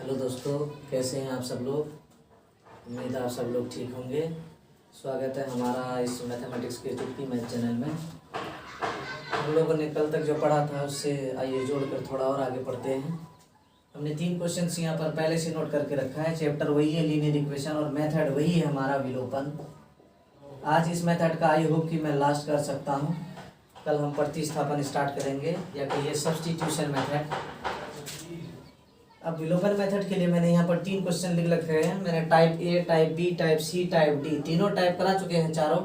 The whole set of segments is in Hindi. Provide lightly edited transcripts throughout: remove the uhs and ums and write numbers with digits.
हेलो दोस्तों, कैसे हैं आप सब लोग। उम्मीद है आप सब लोग ठीक होंगे। स्वागत है हमारा इस मैथमेटिक्स के चुटकी मैथ चैनल में। हम लोगों ने कल तक जो पढ़ा था उससे आइए जोड़कर थोड़ा और आगे पढ़ते हैं। हमने 3 क्वेश्चंस यहाँ पर पहले से नोट करके रखा है। चैप्टर वही है लीनियर इक्वेशन और मेथड वही है हमारा विलोपन। आज इस मेथड का आई होप कि मैं लास्ट कर सकता हूँ। कल हम प्रतिस्थापन स्टार्ट करेंगे या कहिए सब्स्टिट्यूशन मेथड। अब विलोपन मेथड के लिए मैंने यहाँ पर 3 क्वेश्चन लिख रखे हैं। मैंने type A, type B, type C, type D तीनों टाइप करा चुके हैं चारों।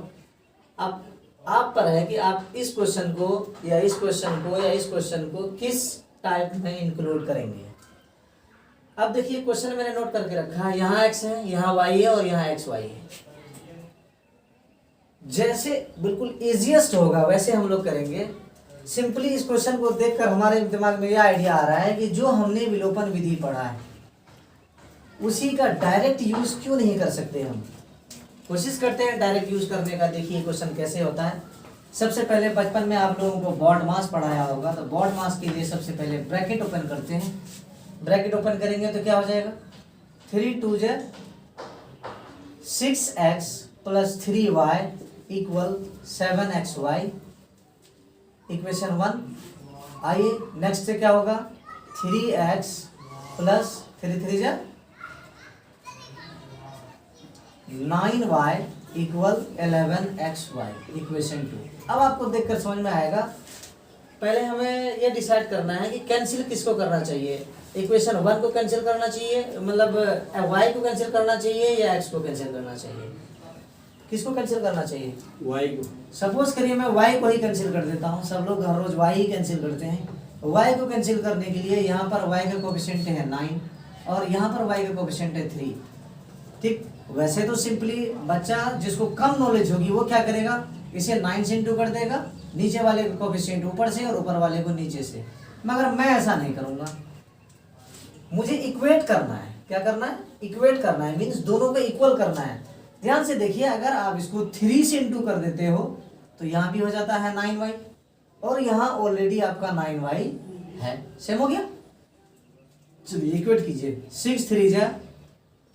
अब आप पर है कि आप इस क्वेश्चन को या इस क्वेश्चन को या इस क्वेश्चन को किस टाइप में इंक्लूड करेंगे। अब देखिए क्वेश्चन मैंने नोट करके रखा है। यहाँ एक्स है, यहाँ वाई है और यहाँ एक्स वाई है। जैसे बिल्कुल इजिएस्ट होगा वैसे हम लोग करेंगे। सिंपली इस क्वेश्चन को देखकर हमारे दिमाग में यह आइडिया आ रहा है कि जो हमने विलोपन विधि पढ़ा है उसी का डायरेक्ट यूज क्यों नहीं कर सकते। हम कोशिश करते हैं डायरेक्ट यूज करने का। देखिए क्वेश्चन कैसे होता है। सबसे पहले बचपन में आप लोगों को बॉड मास पढ़ाया होगा, तो बॉड मास के लिए सबसे पहले ब्रैकेट ओपन करते हैं। ब्रैकेट ओपन करेंगे तो क्या हो जाएगा, 3 2 6x + 3y = 7xy इक्वेशन 1। आइए नेक्स्ट से क्या होगा, 3x + 3 3 9y = 11xy इक्वेशन 2। अब आपको देखकर समझ में आएगा। पहले हमें ये डिसाइड करना है कि कैंसिल किसको करना चाहिए। इक्वेशन 1 को कैंसिल करना चाहिए, मतलब y को कैंसिल करना चाहिए या x को कैंसिल करना चाहिए। किसको कैंसिल करना चाहिए, y को। सपोज करिए मैं y को ही कैंसिल कर देता हूँ। सब लोग हर रोज y ही कैंसिल करते हैं। y को कैंसिल करने के लिए यहाँ पर y का कोएफिशिएंट है 9 और यहाँ पर y का कोएफिशिएंट है 3। ठीक, वैसे तो सिंपली बच्चा जिसको कम नॉलेज होगी वो क्या करेगा, इसे 9 से इंटू कर देगा, नीचे वाले का कोएफिशिएंट ऊपर से और ऊपर वाले को नीचे से। मगर मैं ऐसा नहीं करूँगा। मुझे इक्वेट करना है। क्या करना है, इक्वेट करना है, मीन्स दोनों को इक्वल करना है। ध्यान से देखिए, अगर आप इसको 3 से इंटू कर देते हो तो यहाँ भी हो जाता है 9y और यहाँ ऑलरेडी आपका 9y है। सेम हो गया। चलिए इक्वेट कीजिए। 6 3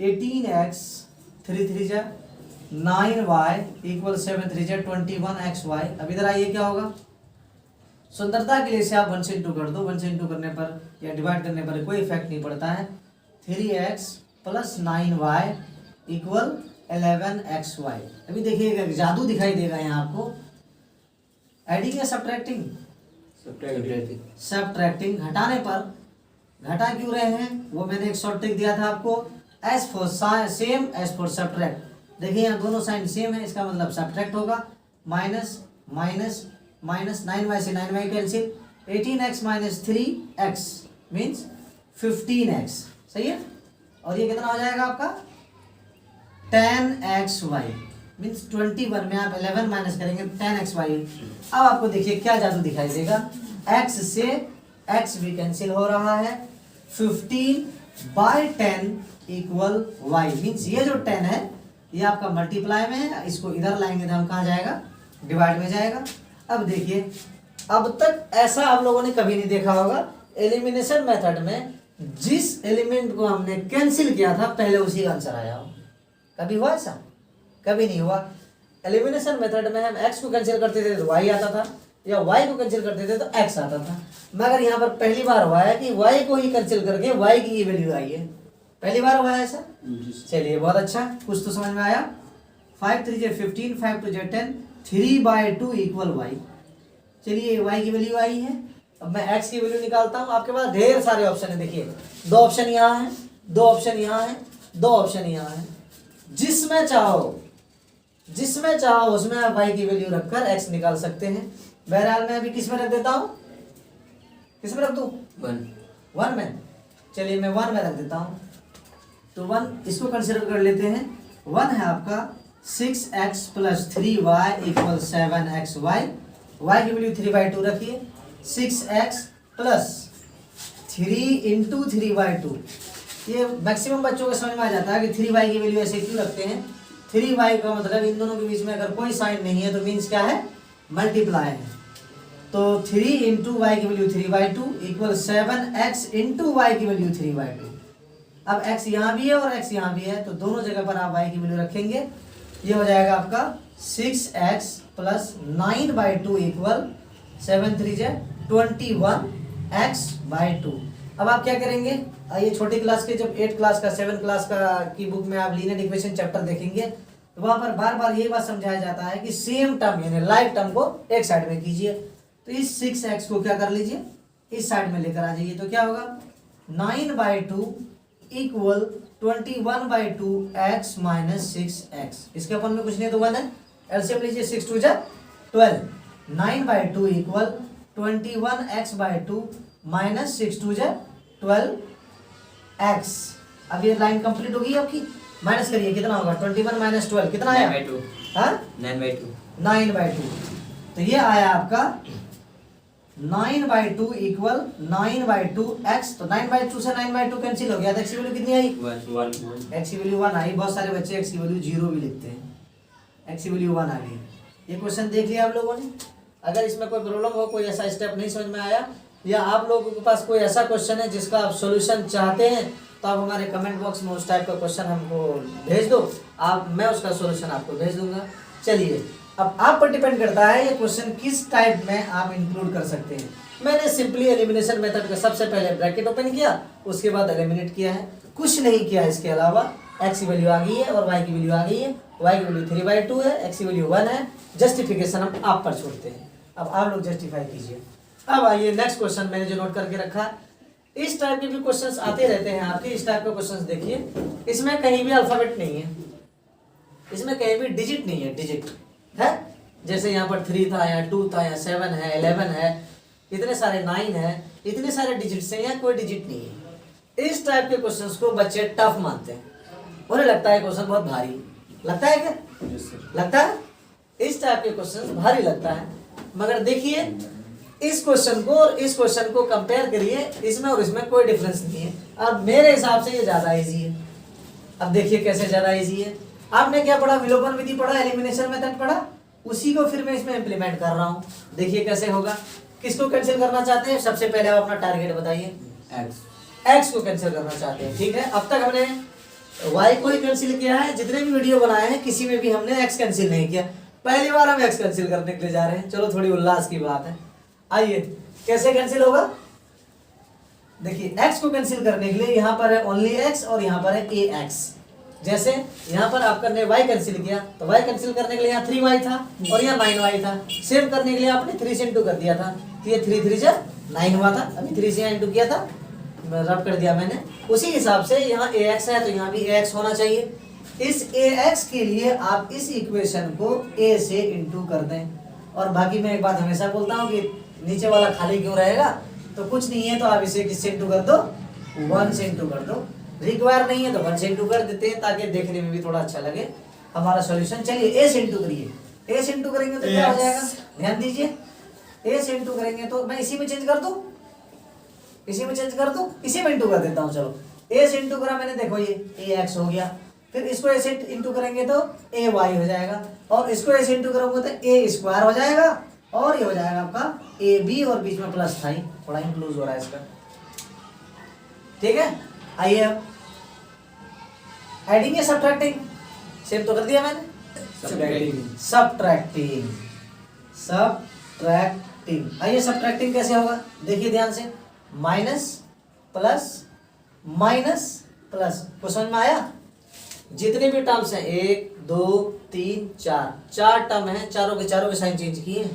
18x 3 3 9y = 7 3 21xy। अब इधर आइए क्या होगा, सुंदरता के लिए इसे आप 1 से इंटू कर दो। 1 से इंटू करने पर या डिवाइड करने पर कोई इफेक्ट नहीं पड़ता है। 3x + 9y = 11xy। अभी देखिएगा जादू दिखाई देगा यहाँ आपको। एडिंग या सब्ट्रैक्टिंग, सब्ट्रैक्टिंग। घटाने पर घटा क्यों रहे हैं वो मैंने एक शॉर्ट ट्रिक दिया था आपको। S for same, S for subtract. देखिए यहाँ दोनों साइन सेम है, इसका मतलब सब्ट्रैक्ट होगा। माइनस माइनस माइनस, 9y से 9y cancel. 18x - 3x means 15x। सही है। और ये कितना हो जाएगा आपका 10xy मीन्स 21 में आप 11 माइनस करेंगे 10xy। अब आपको देखिए क्या जादू दिखाई देगा। x से x भी कैंसिल हो रहा है। 15/10 = y मीन्स ये जो 10 है ये आपका मल्टीप्लाई में है। इसको इधर लाएंगे तो हम कहाँ जाएगा, डिवाइड में जाएगा। अब देखिए, अब तक ऐसा आप लोगों ने कभी नहीं देखा होगा। एलिमिनेशन मेथड में जिस एलिमेंट को हमने कैंसिल किया था पहले उसी का आंसर आया हो। कभी हुआ ऐसा? कभी नहीं हुआ। एलिमिनेशन मेथड में हम x को कैंसिल करते थे तो y आता था, या y को कैंसिल करते थे तो x आता था। मगर यहाँ पर पहली बार हुआ है कि y को ही कैंसिल करके y की ये वैल्यू आई है। पहली बार हुआ है ऐसा। चलिए बहुत अच्छा, कुछ तो समझ में आया। 5 3 15, 5 2 10, 3/2 = y। चलिए y की वैल्यू आई है। अब मैं x की वैल्यू निकालता हूँ। आपके पास ढेर सारे ऑप्शन है। देखिए 2 ऑप्शन यहाँ है, 2 ऑप्शन यहाँ है, 2 ऑप्शन यहाँ है। जिसमें चाहो उसमें आप y की वैल्यू रखकर x निकाल सकते हैं। बहरहाल मैं अभी किस में रख देता हूँ, किस में रख दूँ, 1 में। चलिए मैं 1 में रख देता हूँ। तो 1 इसको कंसिडर कर लेते हैं। 1 है आपका 6x + 3y = 7xy। y की वैल्यू 3/2 रखिए। 6x + 3 × 3/2। ये मैक्सिमम बच्चों को समझ में आ जाता है कि 3y की वैल्यू ऐसे क्यों रखते हैं। 3y का मतलब इन दोनों के बीच में अगर कोई साइन नहीं है तो मीन्स क्या है, मल्टीप्लाई है। तो 3 × y की वैल्यू 3/2 = 7x × y की वैल्यू 3/2। अब x यहाँ भी है और x यहाँ भी है, तो दोनों जगह पर आप y की वैल्यू रखेंगे। ये हो जाएगा आपका 6x प्लस 9/2 इक्वल 7 3 जा 21x/2। अब आप क्या करेंगे, ये छोटी क्लास के जब 8 क्लास का 7 क्लास का की बुक में आप लीनियर इक्वेशन चैप्टर देखेंगे तो वहां पर बार बार ये बात समझाया जाता है कि सेम टर्म यानी लाइक टर्म को एक साइड में कीजिए। तो इस 6x को क्या कर लीजिए, इस साइड में लेकर आ जाइए, तो क्या होगा 9/2 इक्वल 21/2x माइनस 6x। इसके अपन में कुछ नहीं तो 1 है, एलसीएम लीजिए 6 2 जा 12, 9/2 इक्वल 21x/2 माइनस 6 2 जा 12x। अब ये लाइन कंप्लीट होगी आपकी, माइनस करिए कितना होगा 21 माइनस 12 कितना आया 9/2। हाँ 9/2। 9/2, तो ये आया आपका 9/2 इक्वल 9/2x। तो 9/2 से 9/2 कैंसिल हो गया, तो x की वैल्यू कितनी आई 1। x की वैल्यू 1 आई। बहुत सारे बच्चे x की वैल्यू 0 भी लिखते हैं, x की वैल्यू 1 आ गई। ये क्वेश्चन देख लिया आप लोगों ने। अगर इसमें कोई प्रॉब्लम हो, कोई ऐसा स्टेप नहीं समझ में आया, या आप लोगों के पास कोई ऐसा क्वेश्चन है जिसका आप सॉल्यूशन चाहते हैं, तो आप हमारे कमेंट बॉक्स में उस टाइप का क्वेश्चन हमको भेज दो, मैं उसका सॉल्यूशन आपको भेज दूंगा। चलिए, अब आप पर डिपेंड करता है ये क्वेश्चन किस टाइप में आप इंक्लूड कर सकते हैं। मैंने सिंपली एलिमिनेशन मेथड का सबसे पहले ब्रैकेट ओपन किया, उसके बाद एलिमिनेट किया है, कुछ नहीं किया। इसके अलावा x की वैल्यू आ गई है और y की वैल्यू आ गई है। y की वैल्यू 3/2 है, x की वैल्यू 1 है। जस्टिफिकेशन हम आप पर छोड़ते हैं, अब आप लोग जस्टिफाई कीजिए। अब आइए नेक्स्ट क्वेश्चन मैंने जो नोट करके रखा, इस टाइप के भी क्वेश्चंस आते रहते हैं आपके। इस टाइप के क्वेश्चंस देखिए, इसमें कहीं भी अल्फाबेट नहीं है, इसमें कहीं भी डिजिट नहीं है, डिजिट है। जैसे यहाँ पर 3 था, यहाँ 2 था, यहाँ 7 है, 11 है, इतने सारे 9 है, इतने सारे डिजिट्स हैं, यहाँ कोई डिजिट नहीं है। इस टाइप के क्वेश्चंस को बच्चे टफ मानते हैं, उन्हें लगता है क्वेश्चन बहुत भारी लगता है। क्या लगता है? इस टाइप के क्वेश्चन भारी लगता है, मगर देखिए इस क्वेश्चन को और इस क्वेश्चन को कंपेयर करिए, इसमें और इसमें कोई डिफरेंस नहीं है। अब मेरे हिसाब से ये ज्यादा इजी है। अब देखिए कैसे ज्यादा इजी है। आपने क्या पढ़ा, विलोपन विधि पढ़ा, एलिमिनेशन मेथड पढ़ा, उसी को फिर मैं इसमें इंप्लीमेंट कर रहा हूँ। देखिए कैसे होगा। किसको कैंसिल करना चाहते हैं, सबसे पहले आप अपना टारगेट बताइए। एक्स को कैंसिल करना चाहते हैं, ठीक है। अब तक हमने y को ही कैंसिल किया है, जितने भी वीडियो बनाए हैं किसी में भी हमने x कैंसिल नहीं किया, पहली बार हम x कैंसिल करने के लिए जा रहे हैं। चलो थोड़ी उल्लास की बात है। आइए कैसे कैंसिल होगा, देखिए x को कैंसिल करने के लिए यहाँ पर है ओनली x और यहाँ पर है ax। जैसे यहाँ पर आपने y कैंसिल किया, तो y कैंसिल करने के लिए यहाँ 3y था और यहाँ 9y था। सेव करने के लिए आपने 3 से इंटू कर दिया था, तो ये 3 3 जा 9 हुआ था। अभी 3 से यहाँ इंटू किया था, रब कर दिया मैंने। उसी हिसाब से यहाँ ax है तो यहाँ भी ax होना चाहिए। इस ax के लिए आप इस इक्वेशन को a से इंटू कर दें। और बाकी मैं एक बात हमेशा बोलता हूँ कि नीचे वाला खाली क्यों रहेगा, तो कुछ नहीं है तो आप इसे किससे इंटू कर दो, 1 से इंटू कर दो। रिक्वायर नहीं है तो 1 से इंटू कर देते हैं, ताकि देखने में भी थोड़ा अच्छा लगे हमारा सॉल्यूशन। चलिए a से इंटू करिए, a से इंटू करेंगे तो क्या हो जाएगा, ध्यान दीजिए। a से इंटू करेंगे तो मैं इसी में चेंज कर दूं, इसी में चेंज कर दूं, इसी में इंटू कर देता हूँ। चलो a से इंटू करा मैंने, देखो ये ax हो गया। फिर इसको a से इंटू करेंगे तो ay हो जाएगा, और इसको a से इंटू करोगे तो a स्क्वायर हो जाएगा, और ये हो जाएगा आपका ab, और बीच में प्लस था, थोड़ा इंक्लूज हो रहा है इसका, ठीक है। आइए अब एडिंग या सब्ट्रैक्टिंग, सेम तो कर दिया मैंने, सब्ट्रैक्टिंग, सब्ट्रैक्टिंग। आइए सब्ट्रैक्टिंग कैसे होगा, देखिए ध्यान से। माइनस प्लस माइनस प्लस, को समझ में आया। जितने भी टर्म्स हैं 1 2 3 4 टर्म हैं, चारों के साइन चेंज किए हैं।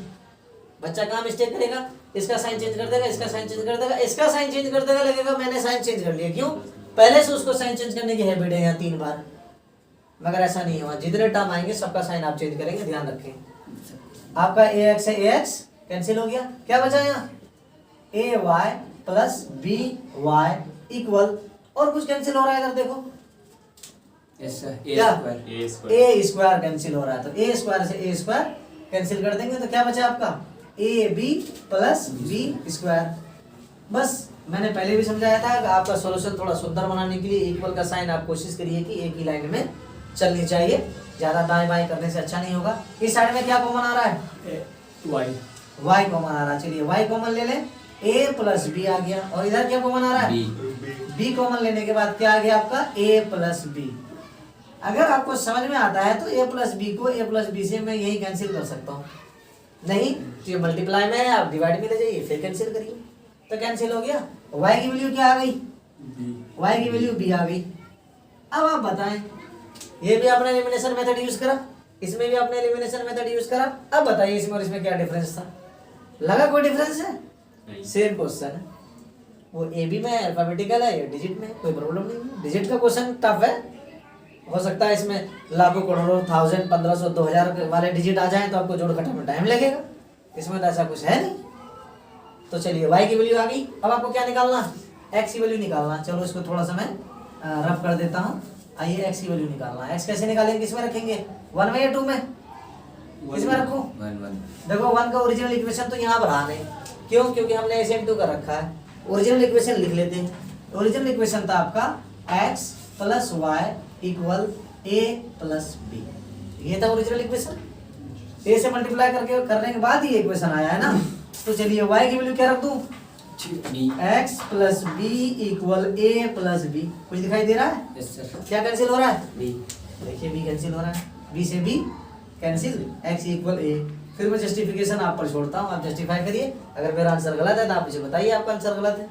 बच्चा कहाँ मिस्टेक करेगा, इसका साइन चेंज कर देगा, इसका साइन चेंज कर देगा, इसका साइन चेंज कर देगा, लगेगा मैंने साइन चेंज कर लिया। क्यों, पहले से उसको साइन चेंज करने की हैबिट है यहाँ 3 बार, मगर ऐसा नहीं हुआ। जितने टर्म आएंगे सबका साइन आप चेंज करेंगे, ध्यान रखें। आपका ax है, ax कैंसिल हो गया, क्या बचा यहाँ ay प्लस by इक्वल, और कुछ कैंसिल हो रहा है इधर देखो, a स्क्वायर कैंसिल हो रहा है, तो a स्क्वायर से a स्क्वायर कैंसिल कर देंगे तो क्या बचा आपका ab प्लस b स्क्वायर। बस मैंने पहले भी समझाया था कि आपका सॉल्यूशन थोड़ा सुंदर बनाने के लिए इक्वल का साइन आप कोशिश करिए कि एक ही लाइन में चलनी चाहिए, ज्यादा दाएं बाएं करने से अच्छा नहीं होगा। इस साइड में क्या कॉमन आ रहा है, y कॉमन आ रहा है। चलिए y कॉमन ले लें, a प्लस b आ गया, और इधर क्या कॉमन आ रहा है, b कॉमन लेने के बाद क्या आ गया आपका a प्लस बी। अगर आपको समझ में आता है तो a प्लस बी को a प्लस बी से मैं यही कैंसिल कर सकता हूँ, नहीं तो ये मल्टीप्लाई में है, आप डिवाइड में ले जाइए फिर कैंसिल करिए तो कैंसिल हो गया। y की वैल्यू क्या आ गई, y की वैल्यू b आ गई। अब आप बताएं, ये भी आपने एलिमिनेशन मेथड यूज करा, इसमें भी आपने एलिमिनेशन मेथड यूज करा, अब बताइए इसमें और इसमें क्या डिफरेंस था, लगा कोई डिफरेंस है? सेम क्वेश्चन है, वो ए बी में अल्फाबेटिकल है या डिजिट में, कोई प्रॉब्लम नहीं है। डिजिट का क्वेश्चन टफ है, हो सकता है इसमें लाखों करोड़ों 1000 1500 2000 वाले डिजिट आ जाएं तो आपको जोड़ घटा में टाइम लगेगा, इसमें तो ऐसा कुछ है नहीं। तो चलिए y की वैल्यू आ गई, अब आपको क्या निकालना, x की वैल्यू निकालना। चलो इसको थोड़ा सा मैं रफ कर देता हूँ। आइए x की वैल्यू निकालना है, x कैसे निकालेंगे, किसमें रखेंगे, 1 में या 2 में, किसमें रखूं? 1 देखो 1 का ओरिजिनल इक्वेशन तो यहाँ बना नहीं, क्यों, क्योंकि हमने s into का रखा है। ओरिजिनल इक्वेशन लिख लेते हैं। ओरिजिनल इक्वेशन था आपका x plus Y equal a plus B, ये था ओरिजिनल इक्वेशन। a से मल्टीप्लाई करने के बाद ही इक्वेशन आया है ना। तो चलिए y की वैल्यू क्या रख दूं, x plus B equal a plus B. कुछ दिखाई दे रहा है? Yes sir. क्या कैंसिल हो रहा है, b, देखिए b कैंसिल हो रहा है, b से b cancel, x equal a। फिर मैं जस्टिफिकेशन आप पर छोड़ता हूँ, आप जस्टिफाई करिए। अगर मेरा आंसर गलत है तो आप मुझे बताइए आपका आंसर गलत है,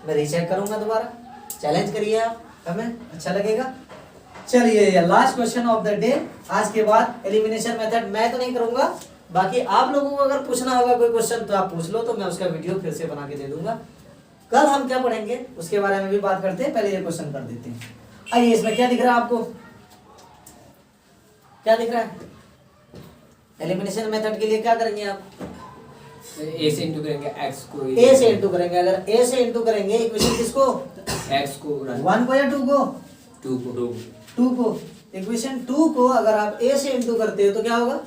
मैं रीचेक करूंगा दोबारा। चैलेंज करिए आप, हमें अच्छा लगेगा। चलिए last question of the day. आज के बाद एलिमिनेशन मेथड मैं तो नहीं करूंगा, बाकी आप लोगों को अगर पूछना होगा कोई क्वेश्चन तो आप पूछ लो, तो मैं उसका वीडियो फिर से बना के दे दूंगा। कल हम क्या पढ़ेंगे उसके बारे में भी बात करते हैं, पहले ये क्वेश्चन कर देते हैं। आइए, इसमें क्या दिख रहा है आपको, क्या दिख रहा है? एलिमिनेशन मेथड के लिए क्या करेंगे आप, a से इंटू करेंगे x को, a से इंटू करेंगे। अगर a से इंटू करेंगे इक्वेशन किसको, x को 1 को या 2 को, 2 को, 2 को। इक्वेशन 2 को अगर आप a से इंटू करते हो तो क्या होगा,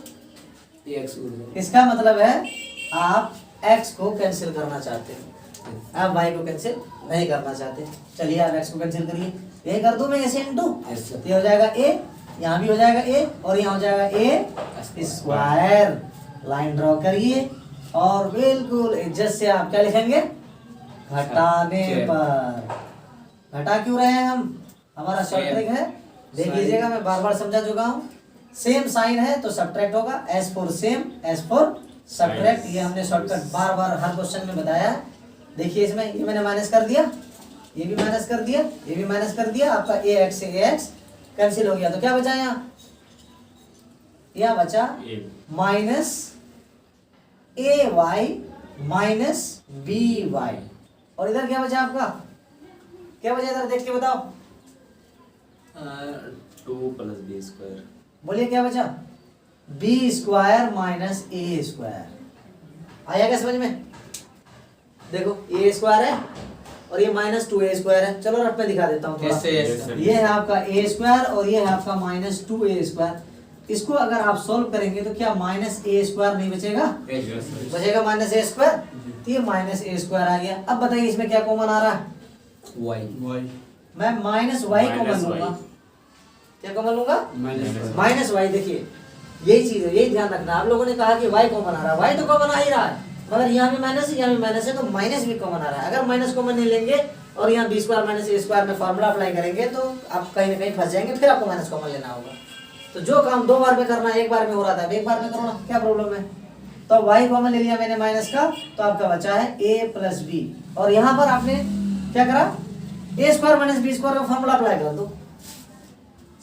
x को, इसका मतलब है आप x को कैंसिल करना चाहते हैं, आप y को कैंसिल नहीं करना चाहते। चलिए आप x को कैंसिल करिए, ये कर दूं मैं a से इंटू, तो ये हो जाएगा a, यहाँ भी हो जाएगा a और यहाँ हो जाएगा a स्क्वायर। लाइन ड्रॉ करिए और बिल्कुल एडजस्ट से आप क्या लिखेंगे, घटाने पर। घटा क्यों रहे हैं हम, हमारा शॉर्ट ट्रिक है, देख लीजिएगा, मैं बार बार समझा चुका हूँ। सेम साइन है तो सब्ट्रैक्ट होगा, S for same, S for subtract, ये हमने शॉर्टकट बार बार हर क्वेश्चन में बताया है। देखिए इसमें ये मैंने माइनस कर दिया, ये भी माइनस कर दिया, ये भी माइनस कर दिया, आपका ए एक्स से ए एक्स कैंसिल हो गया। तो क्या बचा यहाँ बचा माइनस ए वाई माइनस बी वाई, और इधर क्या बचा आपका, क्या बचा इधर देख के बताओ, 2 प्लस b स्क्वायर। बोलिए क्या बचा, बी स्क्वायर माइनस ए स्क्वायर। आया क्या समझ में? देखो ए स्क्वायर है और ये माइनस 2a स्क्वायर है। चलो रफ पे दिखा देता हूँ थोड़ा। ये है आपका a स्क्वायर और ये है आपका माइनस 2a स्क्वायर। इसको अगर आप सॉल्व करेंगे तो क्या माइनस a स्क्वायर नहीं बचेगा, बचेगा माइनस a स्क्वायर, तो ये माइनस a स्क्वायर आ गया। अब बताइए इसमें क्या कॉमन आ रहा है, y, मैं माइनस y कॉमन लूंगा, क्या कॉमन लूंगा, माइनस y। देखिए यही चीज है, यही ध्यान रखना। आप लोगों ने कहा कि y कॉमन आ रहा है, y तो कॉमन आ ही रहा है, मगर यहाँ भी माइनस है, यहाँ भी माइनस है, तो माइनस भी कॉमन आ रहा है। अगर माइनस कॉमन नहीं लेंगे और यहाँ बी स्क्वायर माइनस ए स्क्वायर में फॉर्मूला अप्लाई करेंगे तो आप कहीं ना कहीं फंस जाएंगे, फिर आपको माइनस कॉमन लेना होगा। तो जो काम 2 बार में करना है 1 बार में हो रहा था, 1 बार में करो ना, क्या प्रॉब्लम है। तो y कॉमन ले लिया मैंने माइनस का, तो आपका बचा है a प्लस बी, और यहाँ पर आपने क्या करा, a square minus B square का फॉर्मूला अप्लाई कर दो।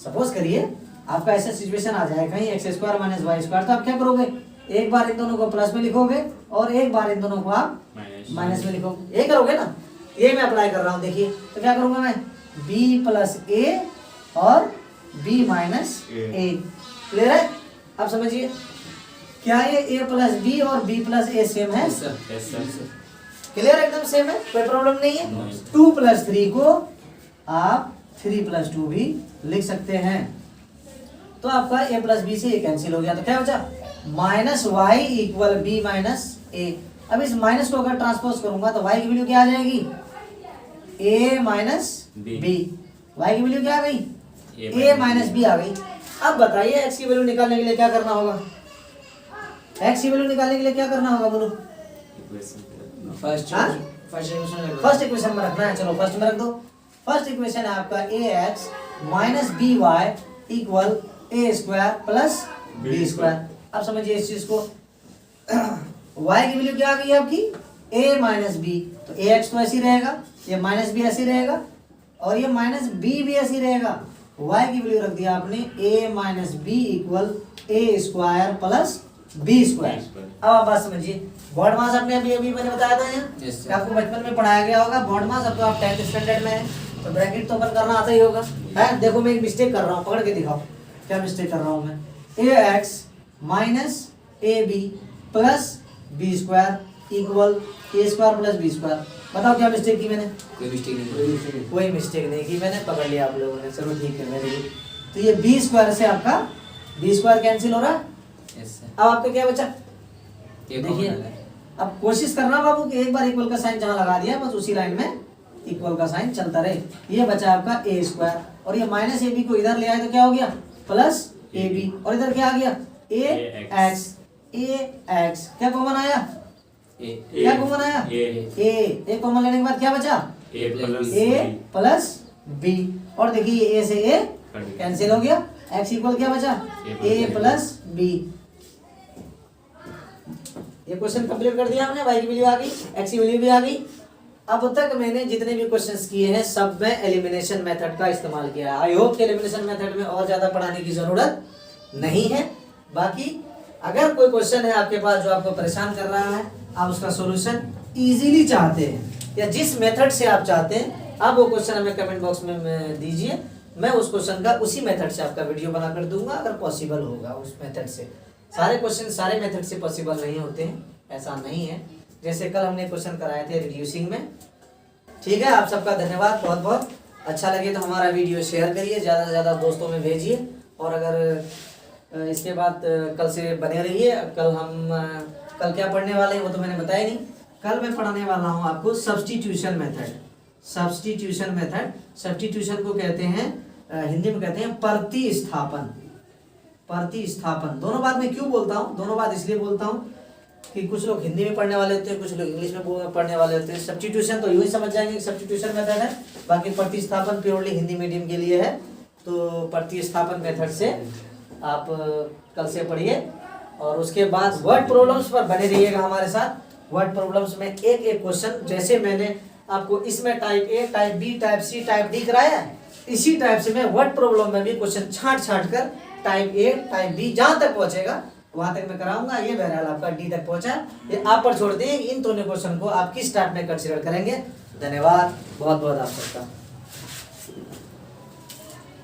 सपोज करिए आपका ऐसा सिचुएशन आ जाए कहीं X square minus Y square, तो आप क्या करोगे, एक बार इन दोनों को प्लस में लिखोगे और एक बार इन दोनों को आप माइनस में लिखोगे, ये करोगे ना। ये मैं अप्लाई कर रहा हूँ, देखिए तो क्या करूंगा मैं, b प्लस ए और b माइनस ए। क्लियर है? अब समझिए क्या ये a प्लस बी और b प्लस ए सेम है, क्लियर, एकदम सेम है, कोई प्रॉब्लम नहीं है। 2 प्लस 3 को आप 3 प्लस 2 भी लिख सकते हैं। तो आपका a प्लस बी से ये कैंसिल हो गया, तो क्या बचा, minus y equal b minus a. अब इस माइनस को अगर ट्रांसपोज करूंगा तो y की वैल्यू क्या आ जाएगी, a माइनस बी। y की वैल्यू क्या आ गई, a माइनस बी आ गई। अब बताइए x की वैल्यू निकालने के लिए क्या करना होगा, x की वैल्यू निकालने के लिए क्या करना होगा बोलो, फर्स्ट फर्स्ट इक्वेशन में रखना है। चलो फर्स्ट में रख दो, फर्स्ट इक्वेशन है आपका ax minus b y equal ए स्क्वायर प्लस बी स्क्वायर। अब समझिए इस चीज को, y की वैल्यू क्या आ गई आपकी a माइनस बी, तो ax तो ऐसी रहेगा, ये माइनस बी ऐसी रहेगा और ये माइनस बी भी ऐसी रहेगा। y की वैल्यू रख दिया आपने a minus B equal A square plus B square. अब आप बात समझिए, बॉड मास आपने अभी अभी मैंने बताया था यहाँ, Yes, sir. आपको बचपन में पढ़ाया गया होगा बॉड मास। अब तो आप 10th स्टैंडर्ड में हैं तो ब्रैकेट तो ओपन करना आता ही होगा है। देखो मैं एक मिस्टेक कर रहा हूँ, पकड़ के दिखाओ क्या मिस्टेक कर रहा हूँ मैं। ax minus A B plus B square equal A square plus B square. बताओ क्या मिस्टेक की मैंने? कोई मिस्टेक नहीं। कोई मिस्टेक नहीं की मैंने, पकड़ लिया आप लोगों ने, चलो ठीक है वेरी गुड। तो ये बी स्क्वायर से आपका बी स्क्वायर कैंसिल हो रहा है। Yes sir. अब आपका क्या बचा? ये देखिए कॉमन है। अब कोशिश करना बाबू कि एक बार इक्वल का साइन जहां लगा दिया बस उसी लाइन में इक्वल का साइन चलता रहे। ये बचा आपका ए स्क्वायर और ये माइनस ए बी को इधर ले आए तो क्या हो गया प्लस ए बी, और इधर क्या आ गया ए एक्स। ए एक्स क्या कॉमन आया? क्या कॉमन आया? ए कॉमन लेने के बाद क्या बचा? ए प्लस बी, और देखिए ए से ए कैंसिल हो गया, एक्स इक्वल क्या बचा ए प्लस बी। ये क्वेश्चन कंप्लीट कर दिया हमने, वाई की वैल्यू आ गई, एक्स की वैल्यू भी आ गई। अब तक मैंने जितने भी क्वेश्चंस किए हैं सब में एलिमिनेशन मेथड का इस्तेमाल किया है। आई होप कि एलिमिनेशन मेथड में और ज्यादा पढ़ाने की जरूरत नहीं है। बाकी अगर कोई क्वेश्चन है आपके पास जो आपको परेशान कर रहा है, आप उसका सॉल्यूशन इजीली चाहते हैं या जिस मेथड से आप चाहते हैं, आप वो क्वेश्चन हमें कमेंट बॉक्स में दीजिए। मैं उस क्वेश्चन का उसी मेथड से आपका वीडियो बना कर दूंगा अगर पॉसिबल होगा उस मेथड से। सारे क्वेश्चन सारे मेथड से पॉसिबल नहीं होते हैं, ऐसा नहीं है। जैसे कल हमने क्वेश्चन कराए थे रिड्यूसिंग में। ठीक है, आप सबका धन्यवाद बहुत बहुत। अच्छा लगे तो हमारा वीडियो शेयर करिए, ज़्यादा से ज़्यादा दोस्तों में भेजिए। और अगर इसके बाद कल से बने रहिए। कल क्या पढ़ने वाले हैं वो तो मैंने बताया नहीं। कल मैं पढ़ाने वाला हूँ आपको substitution method. Substitution method, substitution को कहते हैं हिंदी में कहते हैं प्रतिस्थापन। प्रतिस्थापन दोनों बात मैं क्यों बोलता हूँ? दोनों बात इसलिए बोलता हूँ कि कुछ लोग हिंदी में पढ़ने वाले होते हैं, कुछ लोग इंग्लिश में पढ़ने वाले होते हैं। सब्स्टिट्यूशन तो यूं ही समझ जाएंगे कि सब्स्टिट्यूशन मेथड है, बाकी प्रतिस्थापन प्योरली हिंदी मीडियम के लिए है। तो प्रतिस्थापन मेथड से आप कल से पढ़िए और उसके बाद वर्ड प्रॉब्लम्स पर बने रहिएगा हमारे साथ। वर्ड प्रॉब्लम्स में एक एक क्वेश्चन, जैसे मैंने आपको इसमें type A, type B, type C, type D कराया है, इसी टाइप से मैं वर्ड प्रॉब्लम में भी क्वेश्चन छांट कर टाइप ए, टाइप बी जहां तक पहुंचेगा वहां तक मैं कराऊंगा। ये बहरहाल आपका डी तक पहुंचा, ये आप पर छोड़ दिए। इन दोनों क्वेश्चन को आप किस टाइप में कंसीडर करेंगे। धन्यवाद बहुत बहुत आप सबका।